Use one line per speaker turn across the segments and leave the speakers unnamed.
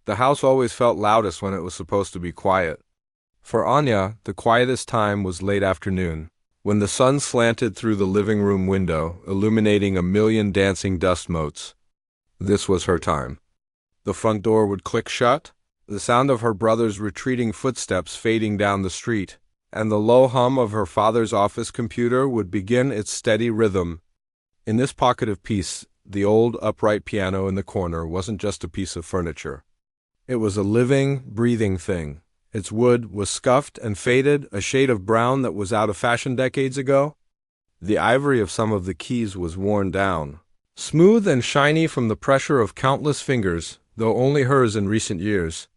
The house always felt loudest when it was supposed to be quiet. For Anya, the quietest time was late afternoon, when the sun slanted through the living room window, illuminating a million dancing dust motes. This was her time. The front door would click shut, the sound of her brother's retreating footsteps fading down the street, and the low hum of her father's office computer would begin its steady rhythm. In this pocket of peace, the old upright piano in the corner wasn't just a piece of furniture. It was a living, breathing thing. Its wood was scuffed and faded, a shade of brown that was out of fashion decades ago. The ivory of some of the keys was worn down, smooth and shiny from the pressure of countless fingers, though only hers in recent years.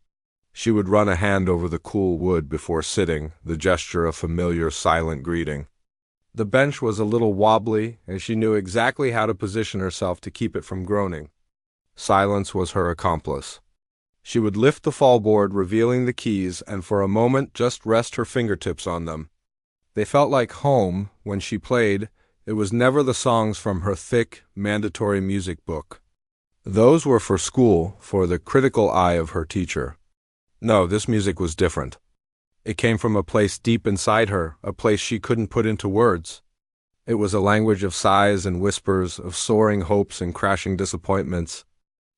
She would run a hand over the cool wood before sitting, the gesture a familiar, silent greeting. The bench was a little wobbly, and she knew exactly how to position herself to keep it from groaning. Silence was her accomplice. She would lift the fallboard, revealing the keys, and for a moment just rest her fingertips on them. They felt like home. When she played, it was never the songs from her thick, mandatory music book. Those were for school, for the critical eye of her teacher. No, this music was different. It came from a place deep inside her, a place she couldn't put into words. It was a language of sighs and whispers, of soaring hopes and crashing disappointments.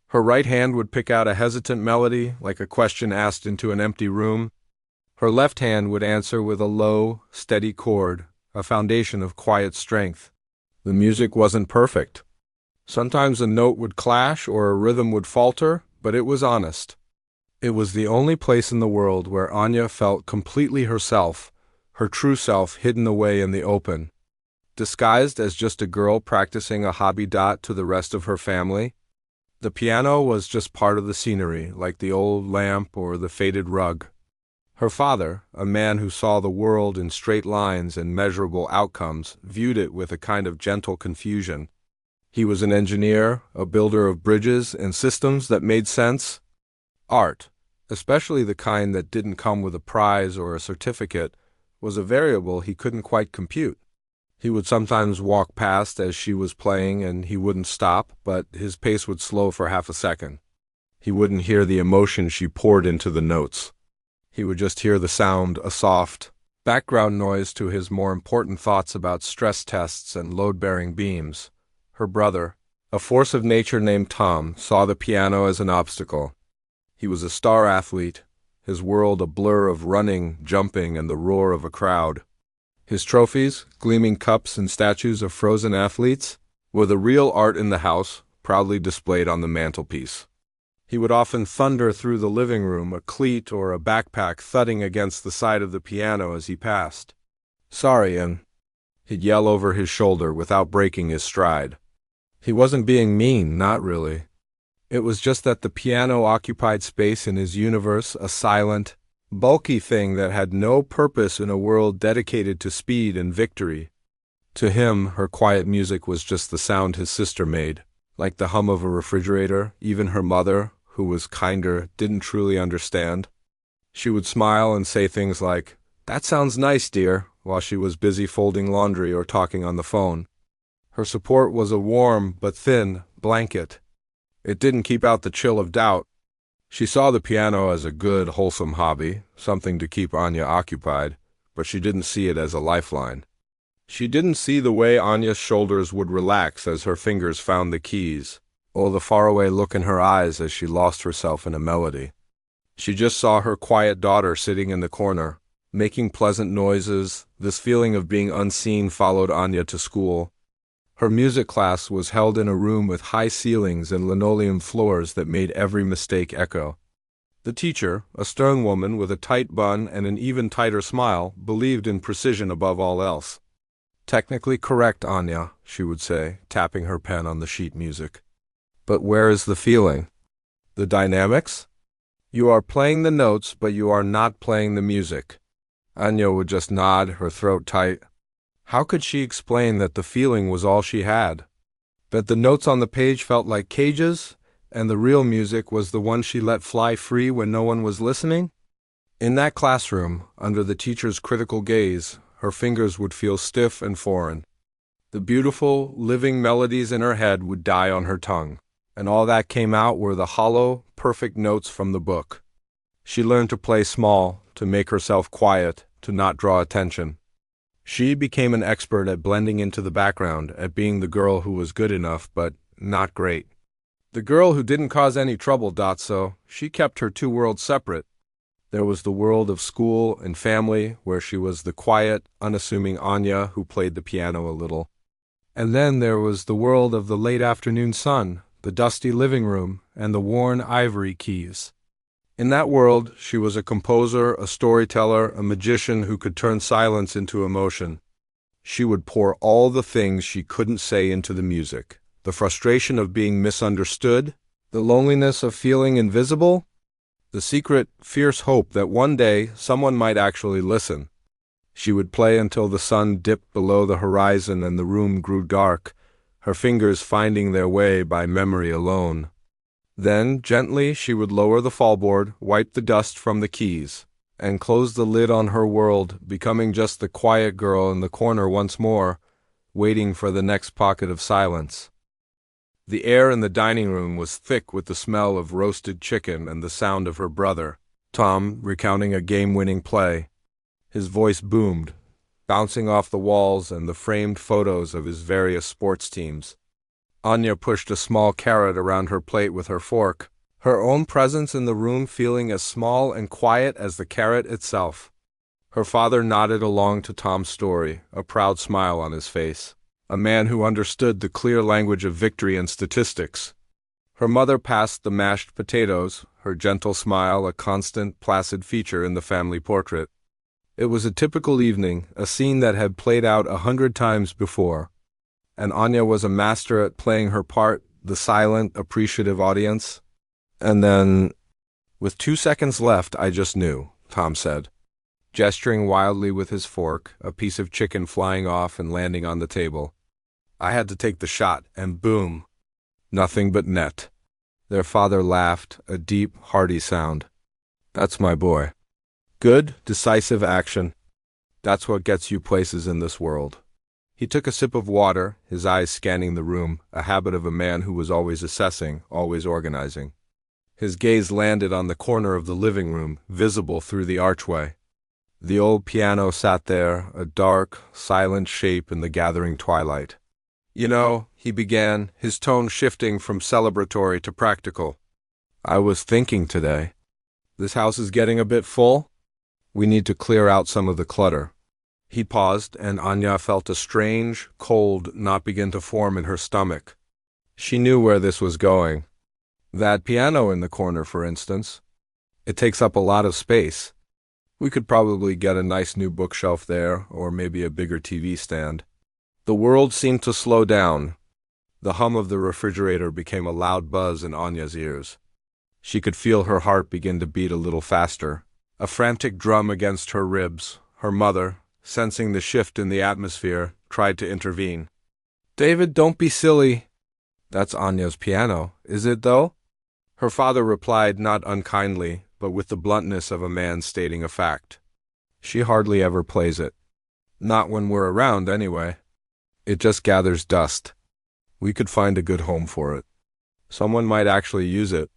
Her right hand would pick out a hesitant melody, like a question asked into an empty room. Her left hand would answer with a low, steady chord, a foundation of quiet strength. The music wasn't perfect. Sometimes a note would clash or a rhythm would falter, but it was honest. It was the only place in the world where Anya felt completely herself, her true self hidden away in the open. Disguised as just a girl practicing a hobby to the rest of her family, the piano was just part of the scenery, like the old lamp or the faded rug. Her father, a man who saw the world in straight lines and measurable outcomes, viewed it with a kind of gentle confusion. He was an engineer, a builder of bridges and systems that made sense. Art, especially the kind that didn't come with a prize or a certificate, was a variable he couldn't quite compute. He would sometimes walk past as she was playing and he wouldn't stop, but his pace would slow for half a second. He wouldn't hear the emotion she poured into the notes. He would just hear the sound, a soft background noise to his more important thoughts about stress tests and load-bearing beams. Her brother, a force of nature named Tom, saw the piano as an obstacle. He was a star athlete, his world a blur of running, jumping, and the roar of a crowd. His trophies, gleaming cups and statues of frozen athletes, were the real art in the house, proudly displayed on the mantelpiece. He would often thunder through the living room, a cleat or a backpack thudding against the side of the piano as he passed. "Sorry, Ian," he'd yell over his shoulder without breaking his stride. He wasn't being mean, not really. It was just that the piano occupied space in his universe, a silent, bulky thing that had no purpose in a world dedicated to speed and victory. To him, her quiet music was just the sound his sister made, like the hum of a refrigerator. Even her mother, who was kinder, didn't truly understand. She would smile and say things like, "That sounds nice, dear," while she was busy folding laundry or talking on the phone. Her support was a warm but thin blanket. It didn't keep out the chill of doubt. She saw the piano as a good, wholesome hobby, something to keep Anya occupied, but she didn't see it as a lifeline. She didn't see the way Anya's shoulders would relax as her fingers found the keys, or the faraway look in her eyes as she lost herself in a melody. She just saw her quiet daughter sitting in the corner, making pleasant noises. This feeling of being unseen followed Anya to school. Her music class was held in a room with high ceilings and linoleum floors that made every mistake echo. The teacher, a stern woman with a tight bun and an even tighter smile, believed in precision above all else. "Technically correct, Anya," she would say, tapping her pen on the sheet music. "But where is the feeling? The dynamics? You are playing the notes, but you are not playing the music." Anya would just nod, her throat tight. How could she explain that the feeling was all she had? That the notes on the page felt like cages, and the real music was the one she let fly free when no one was listening? In that classroom, under the teacher's critical gaze, her fingers would feel stiff and foreign. The beautiful, living melodies in her head would die on her tongue. and all that came out were the hollow, perfect notes from the book. She learned to play small, to make herself quiet, to not draw attention. She became an expert at blending into the background, at being the girl who was good enough but not great. The girl who didn't cause any trouble, so she kept her two worlds separate. There was the world of school and family, where she was the quiet, unassuming Anya who played the piano a little. And then there was the world of the late afternoon sun, the dusty living room, and the worn ivory keys. In that world, she was a composer, a storyteller, a magician who could turn silence into emotion. She would pour all the things she couldn't say into the music. The frustration of being misunderstood, the loneliness of feeling invisible, the secret, fierce hope that one day someone might actually listen. She would play until the sun dipped below the horizon and the room grew dark, her fingers finding their way by memory alone. Then, gently, she would lower the fallboard, wipe the dust from the keys, and close the lid on her world, becoming just the quiet girl in the corner once more, waiting for the next pocket of silence. The air in the dining room was thick with the smell of roasted chicken and the sound of her brother, Tom, recounting a game-winning play. His voice boomed, bouncing off the walls and the framed photos of his various sports teams. Anya pushed a small carrot around her plate with her fork, her own presence in the room feeling as small and quiet as the carrot itself. Her father nodded along to Tom's story, a proud smile on his face, a man who understood the clear language of victory and statistics. Her mother passed the mashed potatoes, her gentle smile a constant, placid feature in the family portrait. It was a typical evening, a scene that had played out 100 times before. And Anya was a master at playing her part, the silent, appreciative audience. And then, with 2 seconds left, I just knew, Tom said, gesturing wildly with his fork, a piece of chicken flying off and landing on the table. I had to take the shot, and boom, nothing but net. Their father laughed, a deep, hearty sound. That's my boy. Good, decisive action. That's what gets you places in this world. He took a sip of water, his eyes scanning the room, a habit of a man who was always assessing, always organizing. His gaze landed on the corner of the living room, visible through the archway. The old piano sat there, a dark, silent shape in the gathering twilight. You know, he began, his tone shifting from celebratory to practical. I was thinking today. This house is getting a bit full. We need to clear out some of the clutter. He paused, and Anya felt a strange, cold knot begin to form in her stomach. She knew where this was going. That piano in the corner, for instance. It takes up a lot of space. We could probably get a nice new bookshelf there, or maybe a bigger TV stand. The world seemed to slow down. The hum of the refrigerator became a loud buzz in Anya's ears. She could feel her heart begin to beat a little faster, a frantic drum against her ribs. Her mother, sensing the shift in the atmosphere, tried to intervene. David, don't be silly. That's Anya's piano, is it though? Her father replied not unkindly, but with the bluntness of a man stating a fact. She hardly ever plays it. Not when we're around, anyway. It just gathers dust. We could find a good home for it. Someone might actually use it.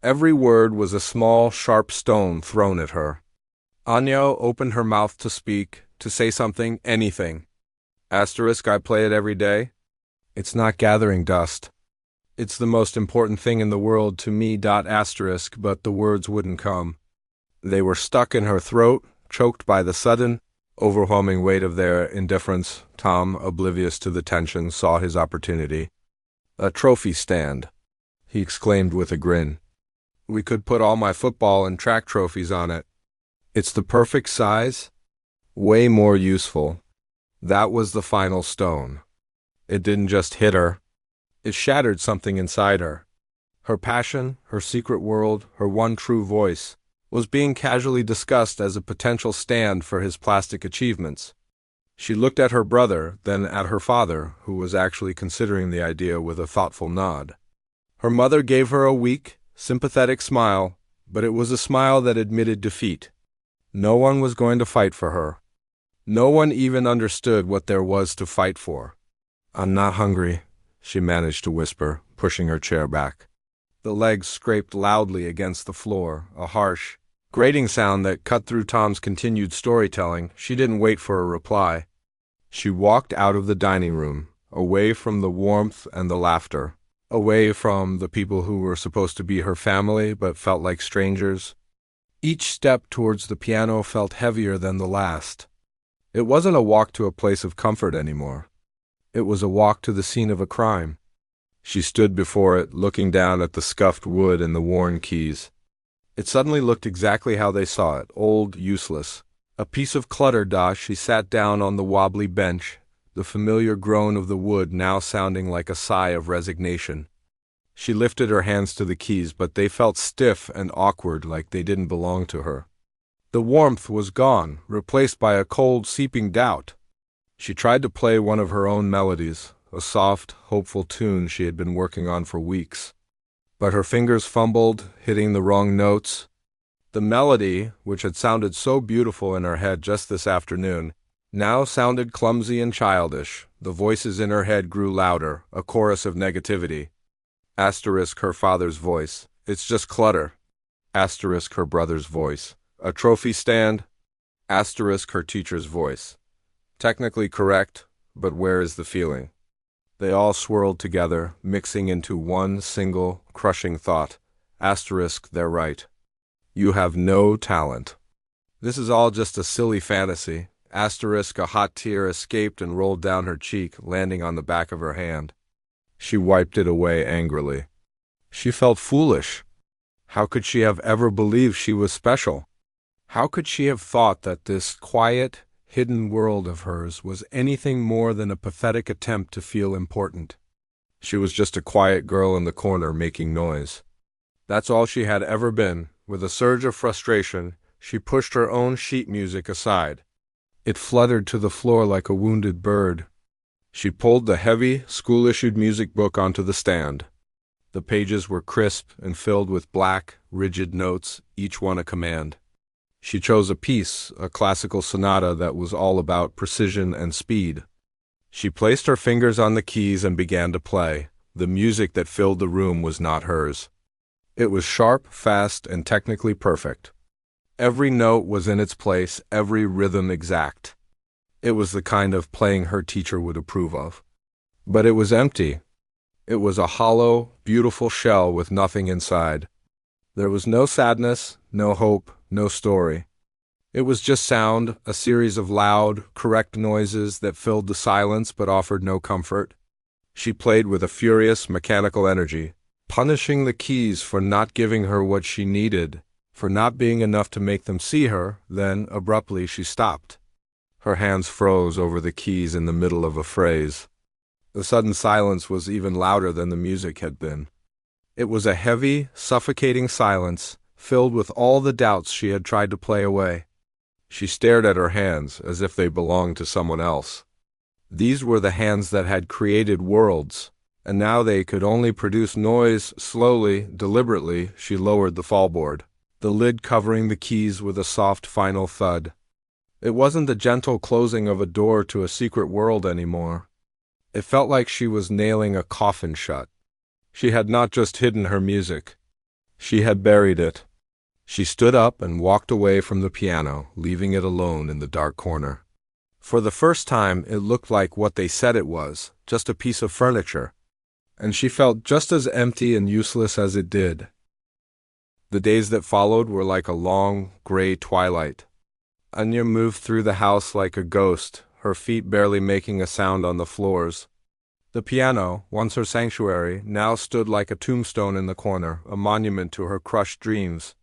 Every word was a small, sharp stone thrown at her. Anya opened her mouth to speak, to say something, anything. Asterisk, I play it every day. It's not gathering dust. It's the most important thing in the world to me, asterisk, but the words wouldn't come. They were stuck in her throat, choked by the sudden, overwhelming weight of their indifference. Tom, oblivious to the tension, saw his opportunity. A trophy stand, he exclaimed with a grin. We could put all my football and track trophies on it. It's the perfect size. Way more useful. That was the final stone. It didn't just hit her. It shattered something inside her. Her passion, her secret world, her one true voice, was being casually discussed as a potential stand for his plastic achievements. She looked at her brother, then at her father, who was actually considering the idea with a thoughtful nod. Her mother gave her a weak, sympathetic smile, but it was a smile that admitted defeat. No one was going to fight for her. No one even understood what there was to fight for. I'm not hungry, she managed to whisper, pushing her chair back. The legs scraped loudly against the floor, a harsh, grating sound that cut through Tom's continued storytelling. She didn't wait for a reply. She walked out of the dining room, away from the warmth and the laughter, away from the people who were supposed to be her family but felt like strangers. Each step towards the piano felt heavier than the last. It wasn't a walk to a place of comfort anymore. It was a walk to the scene of a crime. She stood before it, looking down at the scuffed wood and the worn keys. It suddenly looked exactly how they saw it, old, useless. A piece of clutter. She sat down on the wobbly bench, the familiar groan of the wood now sounding like a sigh of resignation. She lifted her hands to the keys, but they felt stiff and awkward, like they didn't belong to her. The warmth was gone, replaced by a cold, seeping doubt. She tried to play one of her own melodies, a soft, hopeful tune she had been working on for weeks. But her fingers fumbled, hitting the wrong notes. The melody, which had sounded so beautiful in her head just this afternoon, now sounded clumsy and childish. The voices in her head grew louder, a chorus of negativity. Asterisk her father's voice. It's just clutter. Asterisk her brother's voice. A trophy stand. Asterisk her teacher's voice. Technically correct, but where is the feeling? They all swirled together, mixing into one single, crushing thought. Asterisk, they're right. You have no talent. This is all just a silly fantasy. Asterisk, a hot tear escaped and rolled down her cheek, landing on the back of her hand. She wiped it away angrily. She felt foolish. How could she have ever believed she was special? How could she have thought that this quiet, hidden world of hers was anything more than a pathetic attempt to feel important? She was just a quiet girl in the corner making noise. That's all she had ever been. With a surge of frustration, she pushed her own sheet music aside. It fluttered to the floor like a wounded bird. She pulled the heavy, school-issued music book onto the stand. The pages were crisp and filled with black, rigid notes, each one a command. She chose a piece, a classical sonata that was all about precision and speed. She placed her fingers on the keys and began to play. The music that filled the room was not hers. It was sharp, fast, and technically perfect. Every note was in its place, every rhythm exact. It was the kind of playing her teacher would approve of. But it was empty. It was a hollow, beautiful shell with nothing inside. There was no sadness, no hope, no story. It was just sound, a series of loud, correct noises that filled the silence but offered no comfort. She played with a furious, mechanical energy, punishing the keys for not giving her what she needed, for not being enough to make them see her. Then, abruptly, she stopped. Her hands froze over the keys in the middle of a phrase. The sudden silence was even louder than the music had been. It was a heavy, suffocating silence, filled with all the doubts she had tried to play away. She stared at her hands as if they belonged to someone else. These were the hands that had created worlds, and now they could only produce noise. Slowly, deliberately, she lowered the fallboard, the lid covering the keys with a soft final thud. It wasn't the gentle closing of a door to a secret world anymore. It felt like she was nailing a coffin shut. She had not just hidden her music. She had buried it. She stood up and walked away from the piano, leaving it alone in the dark corner. For the first time, it looked like what they said it was, just a piece of furniture. And she felt just as empty and useless as it did. The days that followed were like a long, gray twilight. Anya moved through the house like a ghost, her feet barely making a sound on the floors. The piano, once her sanctuary, now stood like a tombstone in the corner, a monument to her crushed dreams.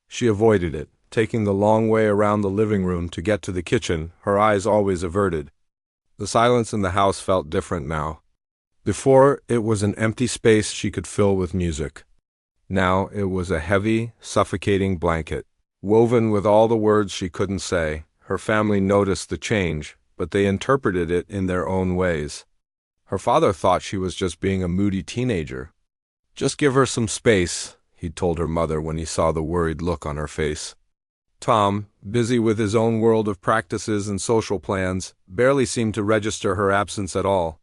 She avoided it, taking the long way around the living room to get to the kitchen, her eyes always averted. The silence in the house felt different now. Before, it was an empty space she could fill with music. Now it was a heavy, suffocating blanket, woven with all the words she couldn't say. Her family noticed the change, but they interpreted it in their own ways. Her father thought she was just being a moody teenager. Just give her some space, he'd told her mother when he saw the worried look on her face. Tom, busy with his own world of practices and social plans, barely seemed to register her absence at all.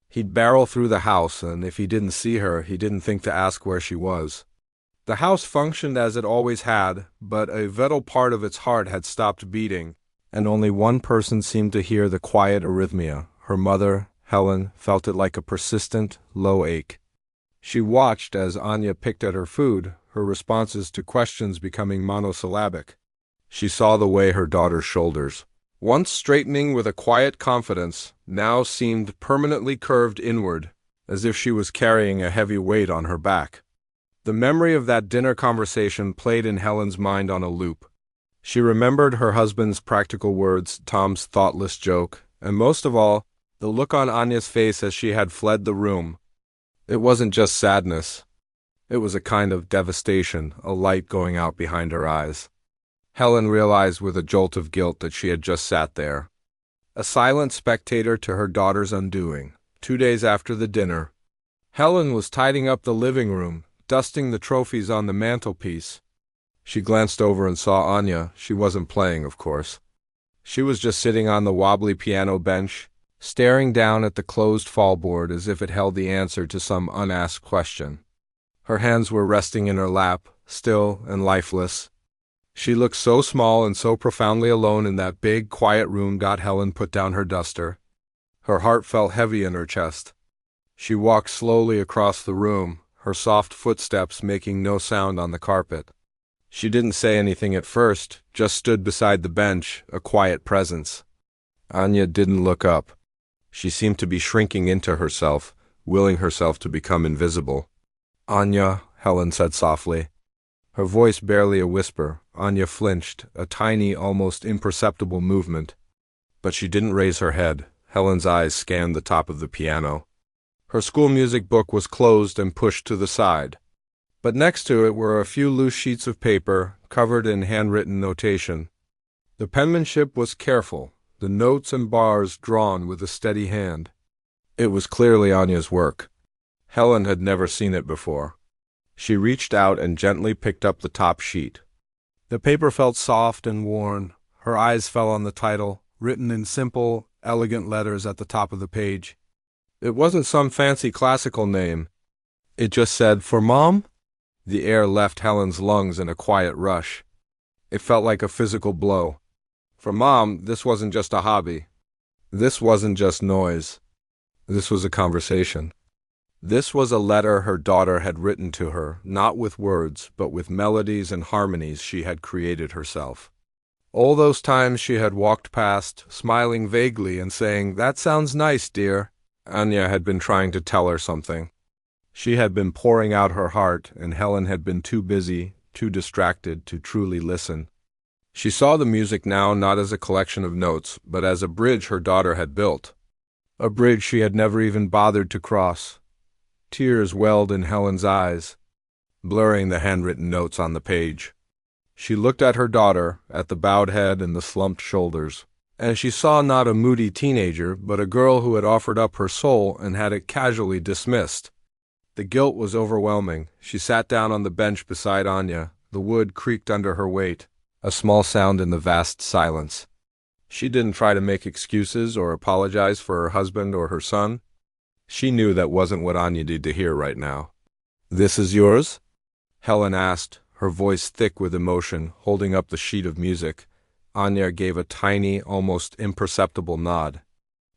He'd barrel through the house, and if he didn't see her, he didn't think to ask where she was. The house functioned as it always had, but a vital part of its heart had stopped beating, and only one person seemed to hear the quiet arrhythmia. Her mother, Helen, felt it like a persistent, low ache. She watched as Anya picked at her food, her responses to questions becoming monosyllabic. She saw the way her daughter's shoulders, once straightening with a quiet confidence, now seemed permanently curved inward, as if she was carrying a heavy weight on her back. The memory of that dinner conversation played in Helen's mind on a loop. She remembered her husband's practical words, Tom's thoughtless joke, and most of all, the look on Anya's face as she had fled the room. It wasn't just sadness. It was a kind of devastation, a light going out behind her eyes. Helen realized with a jolt of guilt that she had just sat there, a silent spectator to her daughter's undoing. 2 days after the dinner, Helen was tidying up the living room, dusting the trophies on the mantelpiece. She glanced over and saw Anya. She wasn't playing, of course. She was just sitting on the wobbly piano bench, staring down at the closed fallboard as if it held the answer to some unasked question. Her hands were resting in her lap, still and lifeless. She looked so small and so profoundly alone in that big, quiet room. Helen put down her duster. Her heart felt heavy in her chest. She walked slowly across the room, her soft footsteps making no sound on the carpet. She didn't say anything at first, just stood beside the bench, a quiet presence. Anya didn't look up. She seemed to be shrinking into herself, willing herself to become invisible. "Anya," Helen said softly. Her voice barely a whisper. Anya flinched, a tiny, almost imperceptible movement. But she didn't raise her head. Helen's eyes scanned the top of the piano. Her school music book was closed and pushed to the side. But next to it were a few loose sheets of paper, covered in handwritten notation. The penmanship was careful, the notes and bars drawn with a steady hand. It was clearly Anya's work. Helen had never seen it before. She reached out and gently picked up the top sheet. The paper felt soft and worn. Her eyes fell on the title, written in simple, elegant letters at the top of the page. It wasn't some fancy classical name. It just said, "For Mom?" The air left Helen's lungs in a quiet rush. It felt like a physical blow. For Mom, this wasn't just a hobby. This wasn't just noise. This was a conversation. This was a letter her daughter had written to her, not with words, but with melodies and harmonies she had created herself. All those times she had walked past, smiling vaguely and saying, "That sounds nice, dear." Anya had been trying to tell her something. She had been pouring out her heart, and Helen had been too busy, too distracted to truly listen. She saw the music now not as a collection of notes, but as a bridge her daughter had built. A bridge she had never even bothered to cross. Tears welled in Helen's eyes, blurring the handwritten notes on the page. She looked at her daughter, at the bowed head and the slumped shoulders, and she saw not a moody teenager, but a girl who had offered up her soul and had it casually dismissed. The guilt was overwhelming. She sat down on the bench beside Anya. The wood creaked under her weight, a small sound in the vast silence. She didn't try to make excuses or apologize for her husband or her son. She knew that wasn't what Anya needed to hear right now. "This is yours?" Helen asked, her voice thick with emotion, holding up the sheet of music. Anya gave a tiny, almost imperceptible nod.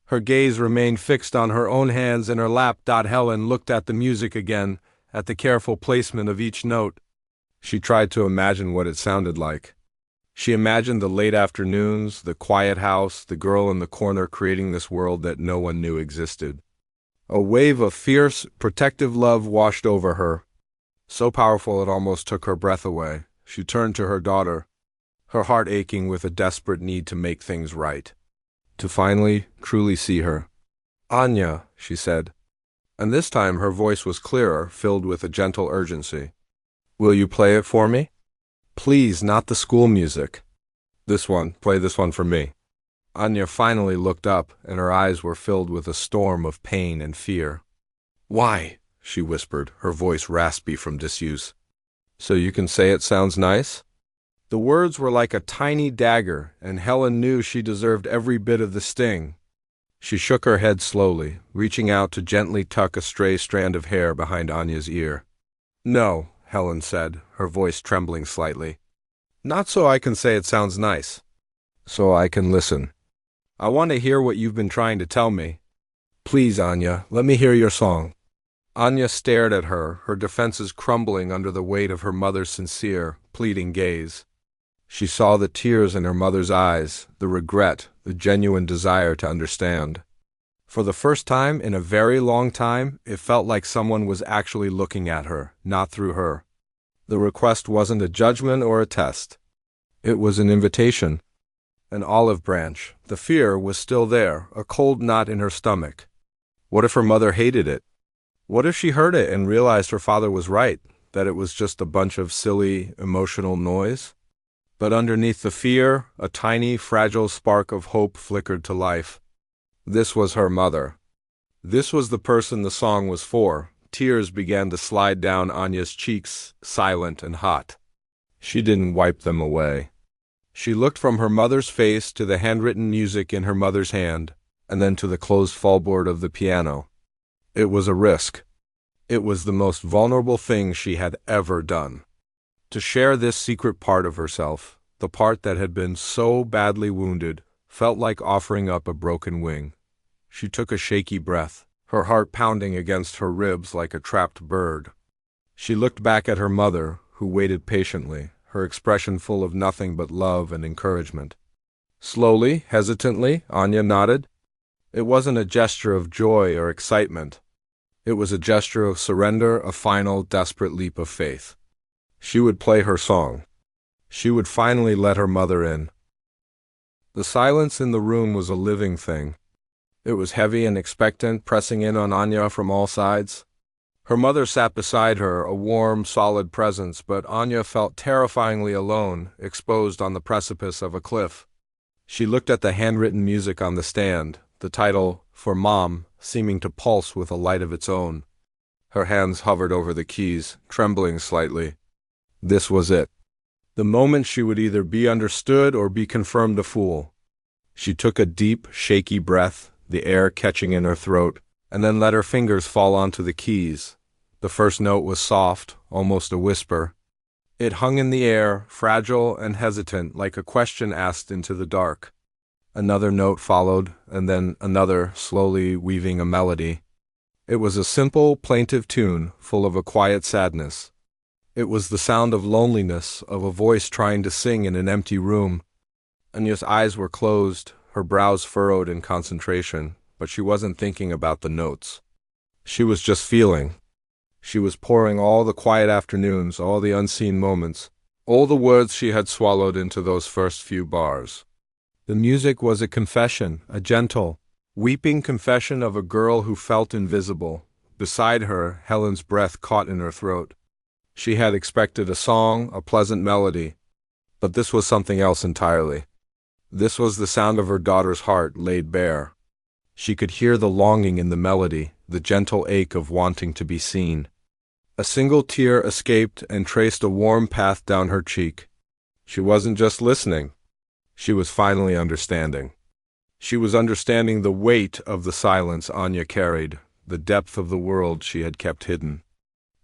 Her gaze remained fixed on her own hands in her lap. Helen looked at the music again, at the careful placement of each note. She tried to imagine what it sounded like. She imagined the late afternoons, the quiet house, the girl in the corner creating this world that no one knew existed. A wave of fierce, protective love washed over her, so powerful it almost took her breath away. She turned to her daughter, her heart aching with a desperate need to make things right, to finally, truly see her. "Anya," she said, and this time her voice was clearer, filled with a gentle urgency. "Will you play it for me? Please, not the school music. This one, play this one for me." Anya finally looked up, and her eyes were filled with a storm of pain and fear. "Why?" she whispered, her voice raspy from disuse. "So you can say it sounds nice?" The words were like a tiny dagger, and Helen knew she deserved every bit of the sting. She shook her head slowly, reaching out to gently tuck a stray strand of hair behind Anya's ear. No, Helen said, her voice trembling slightly. Not so I can say it sounds nice. So I can listen. I want to hear what you've been trying to tell me. Please, Anya, let me hear your song. Anya stared at her, her defenses crumbling under the weight of her mother's sincere, pleading gaze. She saw the tears in her mother's eyes, the regret, the genuine desire to understand. For the first time in a very long time, it felt like someone was actually looking at her, not through her. The request wasn't a judgment or a test. It was an invitation. An olive branch. The fear was still there, a cold knot in her stomach. What if her mother hated it? What if she heard it and realized her father was right, that it was just a bunch of silly, emotional noise? But underneath the fear, a tiny, fragile spark of hope flickered to life. This was her mother. This was the person the song was for. Tears began to slide down Anya's cheeks, silent and hot. She didn't wipe them away. She looked from her mother's face to the handwritten music in her mother's hand, and then to the closed fallboard of the piano. It was a risk. It was the most vulnerable thing she had ever done. To share this secret part of herself, the part that had been so badly wounded, felt like offering up a broken wing. She took a shaky breath, her heart pounding against her ribs like a trapped bird. She looked back at her mother, who waited patiently, her expression full of nothing but love and encouragement. Slowly, hesitantly, Anya nodded. It wasn't a gesture of joy or excitement. It was a gesture of surrender, a final, desperate leap of faith. She would play her song. She would finally let her mother in. The silence in the room was a living thing. It was heavy and expectant, pressing in on Anya from all sides. Her mother sat beside her, a warm, solid presence, but Anya felt terrifyingly alone, exposed on the precipice of a cliff. She looked at the handwritten music on the stand, the title, For Mom, seeming to pulse with a light of its own. Her hands hovered over the keys, trembling slightly. This was it. The moment she would either be understood or be confirmed a fool. She took a deep, shaky breath, the air catching in her throat, and then let her fingers fall onto the keys. The first note was soft, almost a whisper. It hung in the air, fragile and hesitant, like a question asked into the dark. Another note followed, and then another, slowly weaving a melody. It was a simple, plaintive tune, full of a quiet sadness. It was the sound of loneliness, of a voice trying to sing in an empty room. Anya's eyes were closed, her brows furrowed in concentration, but she wasn't thinking about the notes. She was just feeling. She was pouring all the quiet afternoons, all the unseen moments, all the words she had swallowed into those first few bars. The music was a confession, a gentle, weeping confession of a girl who felt invisible. Beside her, Helen's breath caught in her throat. She had expected a song, a pleasant melody, but this was something else entirely. This was the sound of her daughter's heart laid bare. She could hear the longing in the melody, the gentle ache of wanting to be seen. A single tear escaped and traced a warm path down her cheek. She wasn't just listening. She was finally understanding. She was understanding the weight of the silence Anya carried, the depth of the world she had kept hidden.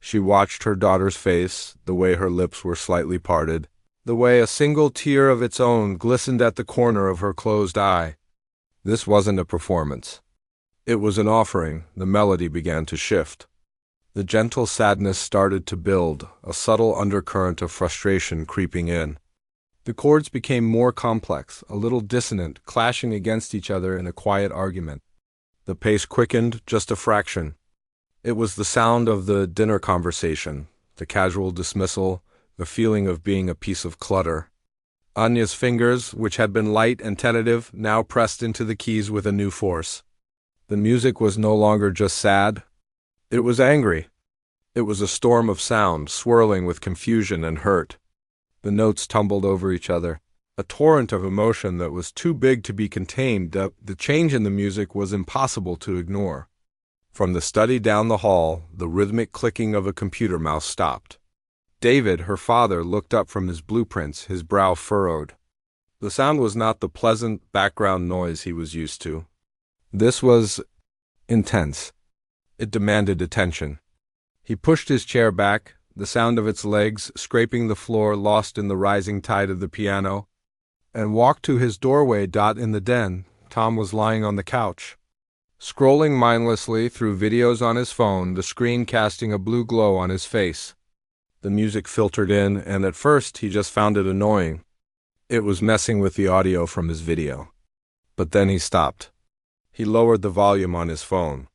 She watched her daughter's face, the way her lips were slightly parted, the way a single tear of its own glistened at the corner of her closed eye. This wasn't a performance. It was an offering. The melody began to shift. The gentle sadness started to build, a subtle undercurrent of frustration creeping in. The chords became more complex, a little dissonant, clashing against each other in a quiet argument. The pace quickened just a fraction. It was the sound of the dinner conversation, the casual dismissal, the feeling of being a piece of clutter. Anya's fingers, which had been light and tentative, now pressed into the keys with a new force. The music was no longer just sad. It was angry. It was a storm of sound, swirling with confusion and hurt. The notes tumbled over each other, a torrent of emotion that was too big to be contained. The change in the music was impossible to ignore. From the study down the hall, the rhythmic clicking of a computer mouse stopped. David, her father, looked up from his blueprints, his brow furrowed. The sound was not the pleasant background noise he was used to. This was intense. It demanded attention. He pushed his chair back, the sound of its legs scraping the floor lost in the rising tide of the piano, and walked to his doorway. In the den, Tom was lying on the couch, scrolling mindlessly through videos on his phone, the screen casting a blue glow on his face. The music filtered in, and at first he just found it annoying. It was messing with the audio from his video. But then he stopped. He lowered the volume on his phone.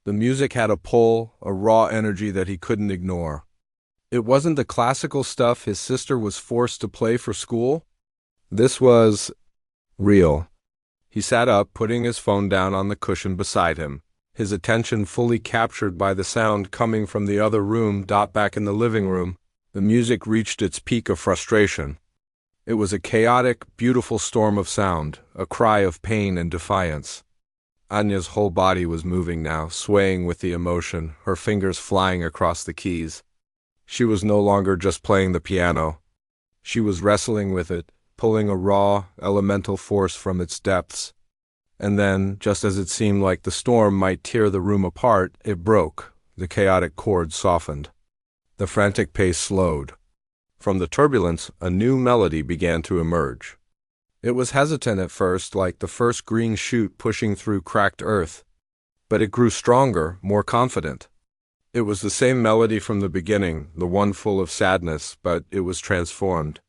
The music had a pull, a raw energy that he couldn't ignore. It wasn't the classical stuff his sister was forced to play for school. This was real. He sat up, putting his phone down on the cushion beside him, his attention fully captured by the sound coming from the other room. Back in the living room, the music reached its peak of frustration. It was a chaotic, beautiful storm of sound, a cry of pain and defiance. Anya's whole body was moving now, swaying with the emotion, her fingers flying across the keys. She was no longer just playing the piano. She was wrestling with it, pulling a raw, elemental force from its depths. And then, just as it seemed like the storm might tear the room apart, it broke. The chaotic chords softened. The frantic pace slowed. From the turbulence, a new melody began to emerge. It was hesitant at first, like the first green shoot pushing through cracked earth. But it grew stronger, more confident. It was the same melody from the beginning, the one full of sadness, but it was transformed.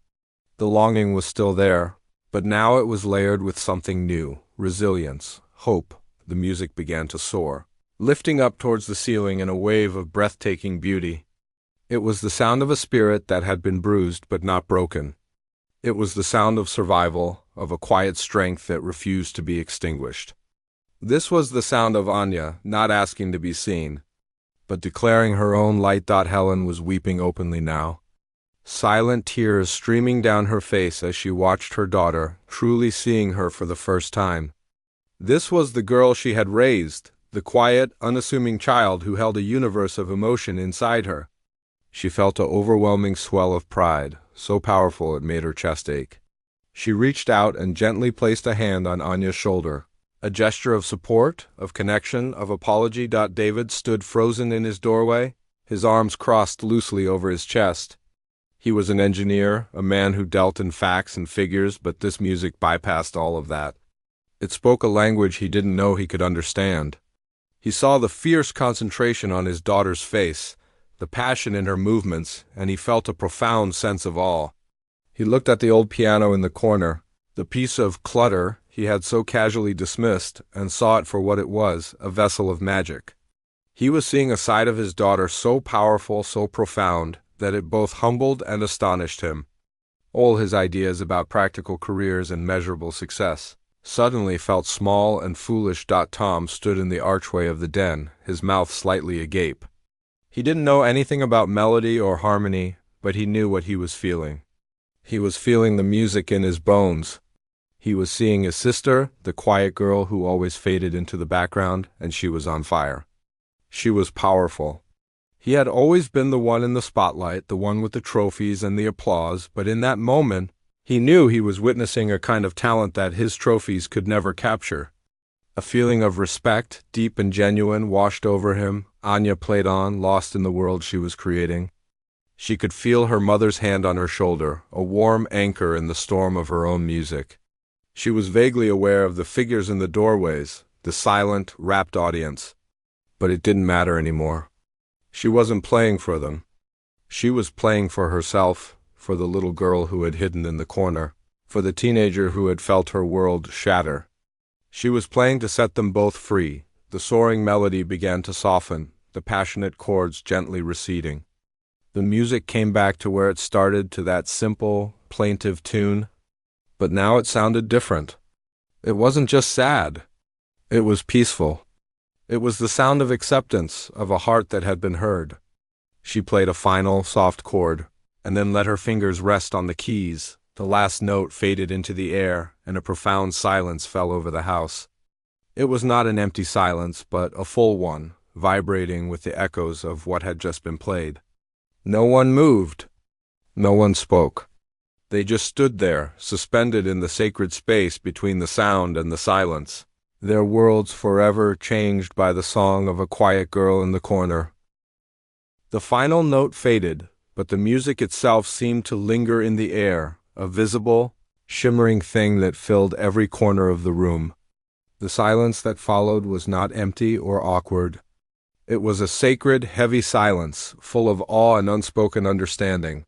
The longing was still there, but now it was layered with something new, resilience, hope. The music began to soar, lifting up towards the ceiling in a wave of breathtaking beauty. It was the sound of a spirit that had been bruised but not broken. It was the sound of survival, of a quiet strength that refused to be extinguished. This was the sound of Anya, not asking to be seen, but declaring her own light. Helen was weeping openly now, silent tears streaming down her face as she watched her daughter, truly seeing her for the first time. This was the girl she had raised, the quiet, unassuming child who held a universe of emotion inside her. She felt an overwhelming swell of pride, so powerful it made her chest ache. She reached out and gently placed a hand on Anya's shoulder, a gesture of support, of connection, of apology. David stood frozen in his doorway, his arms crossed loosely over his chest. He was an engineer, a man who dealt in facts and figures, but this music bypassed all of that. It spoke a language he didn't know he could understand. He saw the fierce concentration on his daughter's face, the passion in her movements, and he felt a profound sense of awe. He looked at the old piano in the corner, the piece of clutter he had so casually dismissed, and saw it for what it was, a vessel of magic. He was seeing a side of his daughter so powerful, so profound, that it both humbled and astonished him. All his ideas about practical careers and measurable success suddenly felt small and foolish. Tom stood in the archway of the den, his mouth slightly agape. He didn't know anything about melody or harmony, but he knew what he was feeling. He was feeling the music in his bones. He was seeing his sister, the quiet girl who always faded into the background, and she was on fire. She was powerful. He had always been the one in the spotlight, the one with the trophies and the applause, but in that moment, he knew he was witnessing a kind of talent that his trophies could never capture. A feeling of respect, deep and genuine, washed over him. Anya played on, lost in the world she was creating. She could feel her mother's hand on her shoulder, a warm anchor in the storm of her own music. She was vaguely aware of the figures in the doorways, the silent, rapt audience. But it didn't matter anymore. She wasn't playing for them. She was playing for herself, for the little girl who had hidden in the corner, for the teenager who had felt her world shatter. She was playing to set them both free. The soaring melody began to soften, the passionate chords gently receding. The music came back to where it started, to that simple, plaintive tune. But now it sounded different. It wasn't just sad. It was peaceful. It was the sound of acceptance, of a heart that had been heard. She played a final, soft chord, and then let her fingers rest on the keys. The last note faded into the air, and a profound silence fell over the house. It was not an empty silence, but a full one, vibrating with the echoes of what had just been played. No one moved. No one spoke. They just stood there, suspended in the sacred space between the sound and the silence. their worlds forever changed by the song of a quiet girl in the corner. The final note faded, but the music itself seemed to linger in the air, a visible, shimmering thing that filled every corner of the room. The silence that followed was not empty or awkward. It was a sacred, heavy silence, full of awe and unspoken understanding.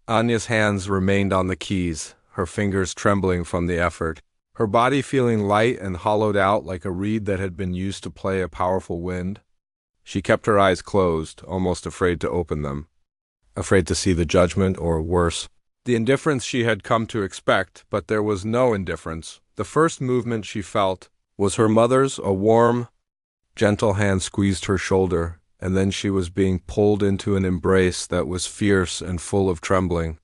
Anya's hands remained on the keys, her fingers trembling from the effort, her body feeling light and hollowed out like a reed that had been used to play a powerful wind. She kept her eyes closed, almost afraid to open them, afraid to see the judgment or, worse, the indifference she had come to expect, but there was no indifference. The first movement she felt was her mother's. A warm, gentle hand squeezed her shoulder, and then she was being pulled into an embrace that was fierce and full of trembling.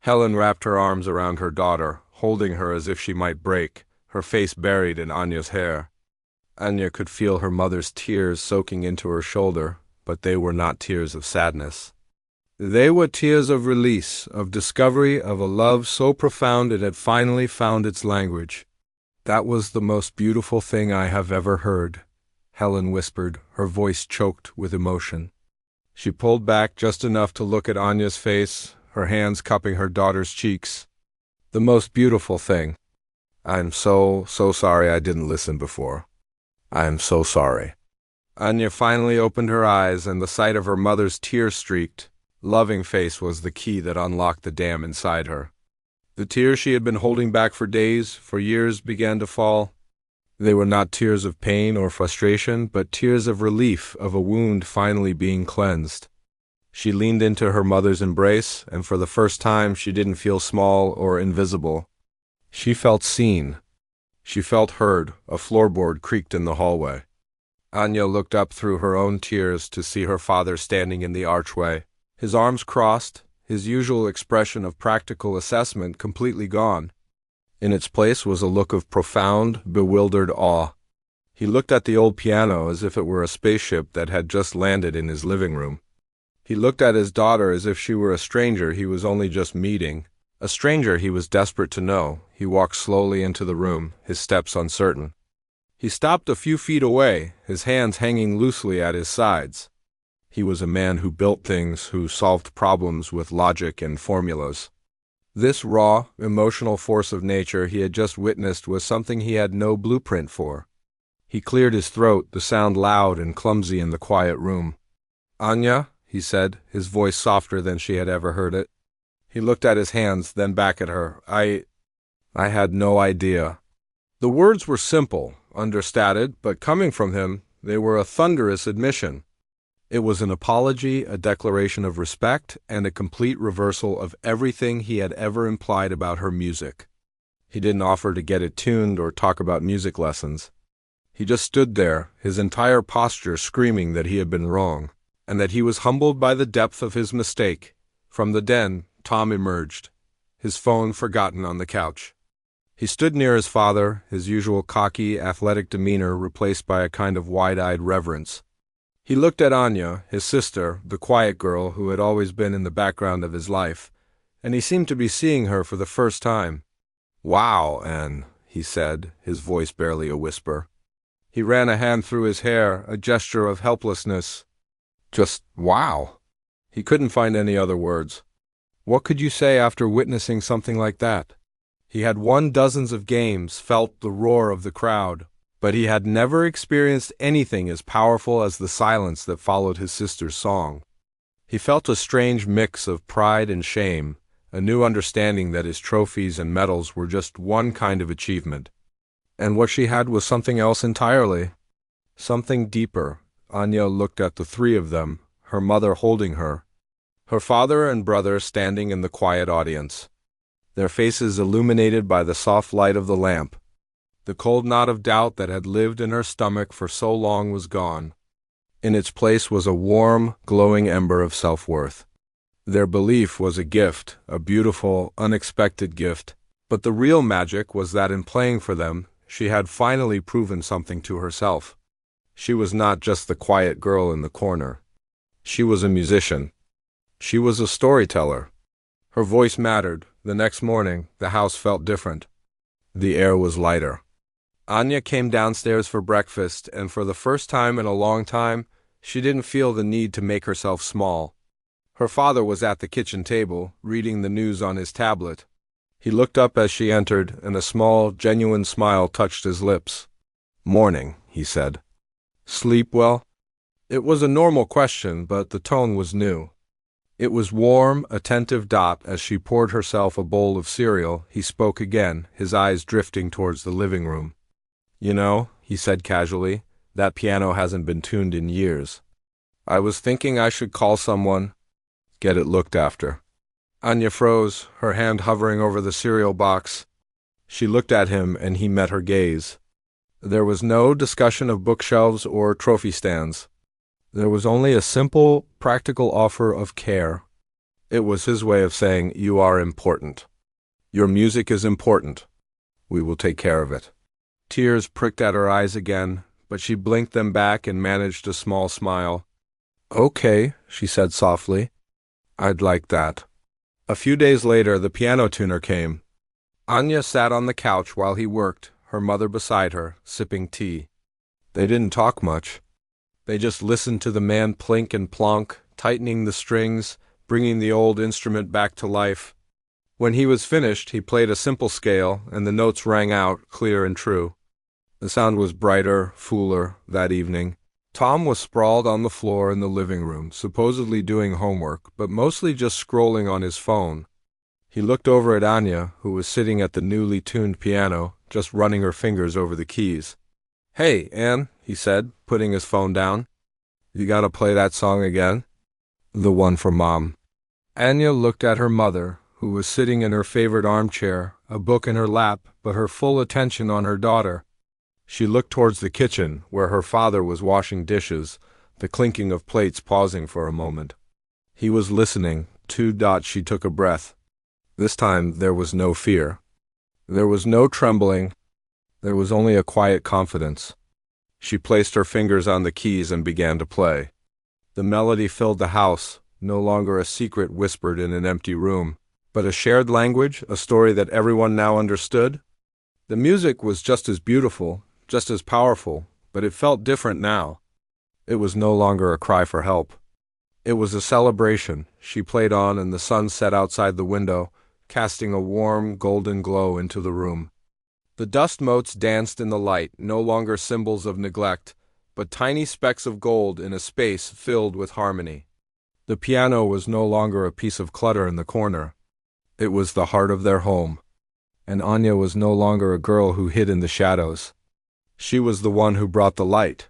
Helen wrapped her arms around her daughter, holding her as if she might break, her face buried in Anya's hair. Anya could feel her mother's tears soaking into her shoulder, but they were not tears of sadness. They were tears of release, of discovery of a love so profound it had finally found its language. "That was the most beautiful thing I have ever heard," Helen whispered, her voice choked with emotion. She pulled back just enough to look at Anya's face, her hands cupping her daughter's cheeks. "The most beautiful thing. I'm so sorry I didn't listen before. I am so sorry." Anya finally opened her eyes, and the sight of her mother's tear-streaked, loving face was the key that unlocked the dam inside her. The tears she had been holding back for days, for years, began to fall. They were not tears of pain or frustration, but tears of relief, of a wound finally being cleansed. She leaned into her mother's embrace, and for the first time she didn't feel small or invisible. She felt seen. She felt heard. A floorboard creaked in the hallway. Anya looked up through her own tears to see her father standing in the archway, his arms crossed, his usual expression of practical assessment completely gone. In its place was a look of profound, bewildered awe. He looked at the old piano as if it were a spaceship that had just landed in his living room. He looked at his daughter as if she were a stranger he was only just meeting, a stranger he was desperate to know. He walked slowly into the room, his steps uncertain. He stopped a few feet away, his hands hanging loosely at his sides. He was a man who built things, who solved problems with logic and formulas. This raw, emotional force of nature he had just witnessed was something he had no blueprint for. He cleared his throat, the sound loud and clumsy in the quiet room. "Anya," he said, his voice softer than she had ever heard it. He looked at his hands, then back at her. I had no idea." The words were simple, understated, but coming from him, they were a thunderous admission. It was an apology, a declaration of respect, and a complete reversal of everything he had ever implied about her music. He didn't offer to get it tuned or talk about music lessons. He just stood there, his entire posture screaming that he had been wrong, and that he was humbled by the depth of his mistake. From the den, Tom emerged, his phone forgotten on the couch. He stood near his father, his usual cocky, athletic demeanor replaced by a kind of wide-eyed reverence. He looked at Anya, his sister, the quiet girl who had always been in the background of his life, and he seemed to be seeing her for the first time. "Wow, Anne," he said, his voice barely a whisper. He ran a hand through his hair, a gesture of helplessness. Just wow. He couldn't find any other words. What could you say after witnessing something like that? He had won dozens of games, felt the roar of the crowd, but he had never experienced anything as powerful as the silence that followed his sister's song. He felt a strange mix of pride and shame, a new understanding that his trophies and medals were just one kind of achievement. And what she had was something else entirely. Something deeper. Anya looked at the three of them, her mother holding her, her father and brother standing in the quiet audience, their faces illuminated by the soft light of the lamp. The cold knot of doubt that had lived in her stomach for so long was gone. In its place was a warm, glowing ember of self-worth. Their belief was a gift, a beautiful, unexpected gift, but the real magic was that in playing for them, she had finally proven something to herself. She was not just the quiet girl in the corner. She was a musician. She was a storyteller. Her voice mattered. The next morning, the house felt different. The air was lighter. Anya came downstairs for breakfast, and for the first time in a long time, she didn't feel the need to make herself small. Her father was at the kitchen table, reading the news on his tablet. He looked up as she entered, and a small, genuine smile touched his lips. "Morning," he said. "Sleep well?" It was a normal question, but the tone was new. It was warm, attentive. As she poured herself a bowl of cereal, he spoke again, his eyes drifting towards the living room. "You know," he said casually, "that piano hasn't been tuned in years. I was thinking I should call someone, get it looked after." Anya froze, her hand hovering over the cereal box. She looked at him, and he met her gaze. There was no discussion of bookshelves or trophy stands. There was only a simple, practical offer of care. It was his way of saying, "You are important. Your music is important. We will take care of it." Tears pricked at her eyes again, but she blinked them back and managed a small smile. "Okay," she said softly. "I'd like that." A few days later, the piano tuner came. Anya sat on the couch while he worked, her mother beside her, sipping tea. They didn't talk much. They just listened to the man plink and plonk, tightening the strings, bringing the old instrument back to life. When he was finished, he played a simple scale, and the notes rang out, clear and true. The sound was brighter, fuller, that evening. Tom was sprawled on the floor in the living room, supposedly doing homework, but mostly just scrolling on his phone. He looked over at Anya, who was sitting at the newly tuned piano, just running her fingers over the keys. "Hey, Ann," he said, putting his phone down. "You gotta play that song again?" "The one for Mom." Anya looked at her mother, who was sitting in her favorite armchair, a book in her lap, but her full attention on her daughter. She looked towards the kitchen, where her father was washing dishes, the clinking of plates pausing for a moment. He was listening. She took a breath. This time there was no fear. There was no trembling. There was only a quiet confidence. She placed her fingers on the keys and began to play. The melody filled the house, no longer a secret whispered in an empty room, but a shared language, a story that everyone now understood. The music was just as beautiful, just as powerful, but it felt different now. It was no longer a cry for help. It was a celebration. She played on, and the sun set outside the window, casting a warm, golden glow into the room. The dust motes danced in the light, no longer symbols of neglect, but tiny specks of gold in a space filled with harmony. The piano was no longer a piece of clutter in the corner. It was the heart of their home. And Anya was no longer a girl who hid in the shadows. She was the one who brought the light.